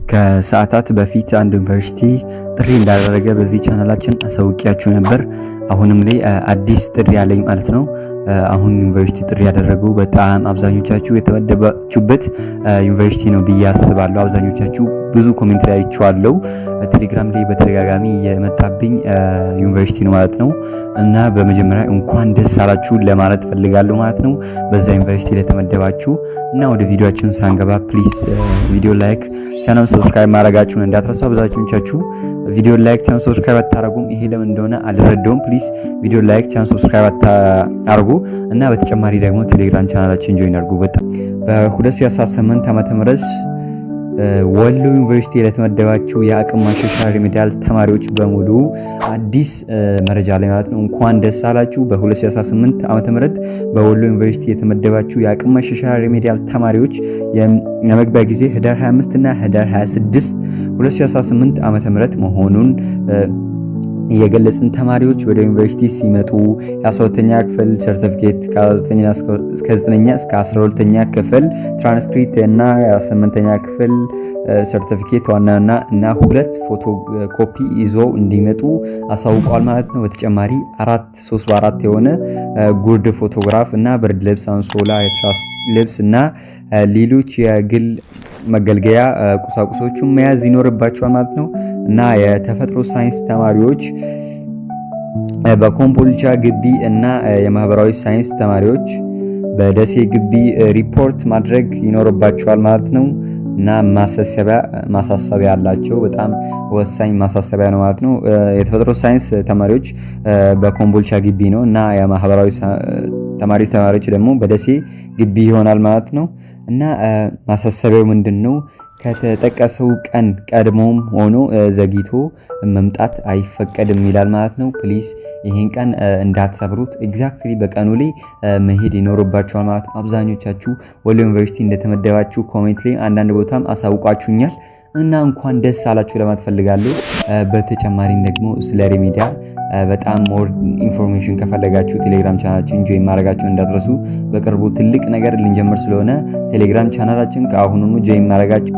ከሰዓታት በፊት አንድ ዩኒቨርሲቲ ጥሪ እንዳደረገ በዚህ ቻናላችን አሳውቂያችሁ ነበር። አሁንም ላይ አዲስ ጥሪ ያለኝ ማለት ነው። አሁን ዩኒቨርሲቲ ጥሪ ያደረጉ በጣም አብዛኞቻችሁ የተመደባችሁበት ዩኒቨርሲቲ ነው ብዬ አስባለሁ። አብዛኞቻችሁ ብዙ ኮሜንት ላይ አይቻለሁ። ቴሌግራም ላይ በተደጋጋሚ የመጣብኝ ዩኒቨርሲቲ ነው ማለት ነው። እና በመጀመሪያ እንኳን ደስ አላችሁ ለማለት ፈልጋለሁ ማለት ነው በዛ ዩኒቨርሲቲ ላይ ተመደባችሁ። እና ወደ ቪዲዮአችን ሳንገባ ፕሊዝ ቪዲዮ ላይክ፣ ቻናል ሰብስክራይብ ማድረጋችሁን እንዳትረሱ። አብዛኞቻችሁ ቪዲዮ ላይክ፣ ቻናል ሰብስክራይብ አታረጉም። ይሄ ለምን እንደሆነ አልረዳውም። ፕሊዝ ቪዲዮ ላይክ፣ ቻናል ሰብስክራይብ አታርጉ እና በተጨማሪ ደግሞ ቴሌግራም ቻናላችን ጆይን አድርጉ። በጣም በ2018 ዓመተ ምህረት ወሎ ዩኒቨርሲቲ ለተመደባችሁ የአቅም ማሻሻያ ሪሜዲያል ተማሪዎች በሙሉ አዲስ መረጃ ላይ ማለት ነው እንኳን ደስ አላችሁ። በ2018 ዓመተ ምህረት በወሎ ዩኒቨርሲቲ የተመደባችሁ የአቅም ማሻሻያ ሪሜዲያል ተማሪዎች የመግቢያ ጊዜ ህዳር 25 እና ህዳር 26 2018 ዓመተ ምህረት መሆኑን የገለጽን ተማሪዎች ወደ ዩኒቨርሲቲ ሲመጡ የ12ኛ ክፍል ሰርቲፊኬት ከ9ኛ እስከ 9ኛ እስከ 12ኛ ክፍል ትራንስክሪፕት እና የ8ኛ ክፍል ሰርቲፊኬት ዋናና እና ሁለት ፎቶ ኮፒ ይዞ እንዲመጡ አሳውቀዋል ማለት ነው። በተጨማሪ 3 በ4 የሆነ ጉርድ ፎቶግራፍ እና ብርድ ልብስ፣ አንሶላ፣ የትራስ ልብስ እና ሌሎች የግል መገልገያ ቁሳቁሶችን መያዝ ይኖርባቸዋል ማለት ነው። እና የተፈጥሮ ሳይንስ ተማሪዎች በኮምቦልቻ ግቢ እና የማህበራዊ ሳይንስ ተማሪዎች በደሴ ግቢ ሪፖርት ማድረግ ይኖርባቸዋል ማለት ነው። እና ማሳሰቢያ አላቸው። በጣም ወሳኝ ማሳሰቢያ ነው ማለት ነው። የተፈጥሮ ሳይንስ ተማሪዎች በኮምቦልቻ ግቢ ነው እና የማህበራዊ ተማሪዎች ደግሞ በደሴ ግቢ ይሆናል ማለት ነው። እና ማሳሰቢያው ምንድነው? ከተጠቀሰው ቀን ቀድሞም ሆኖ ዘግይቶ መምጣት አይፈቀድም ይላል ማለት ነው። ፕሊዝ ይሄን ቀን እንዳትሰብሩት። ኤግዛክትሊ በቀኑ ላይ መሄድ ይኖርባችኋል ማለት ነው። አብዛኞቻችሁ ወሎ ዩኒቨርሲቲ እንደተመደባችሁ ኮሜንት ላይ አንዳንድ ቦታም አሳውቃችሁኛል እና እንኳን ደስ አላችሁ ለማለት ፈልጋለሁ። በተጨማሪም ደግሞ ስለ ሪሜዲያል በጣም ሞር ኢንፎርሜሽን ከፈለጋችሁ ቴሌግራም ቻናላችን ጆይን ማድረጋችሁን እንዳትረሱ። በቅርቡ ትልቅ ነገር ልንጀምር ስለሆነ ቴሌግራም ቻናላችን ከአሁኑኑ ጆይን ማድረጋችሁ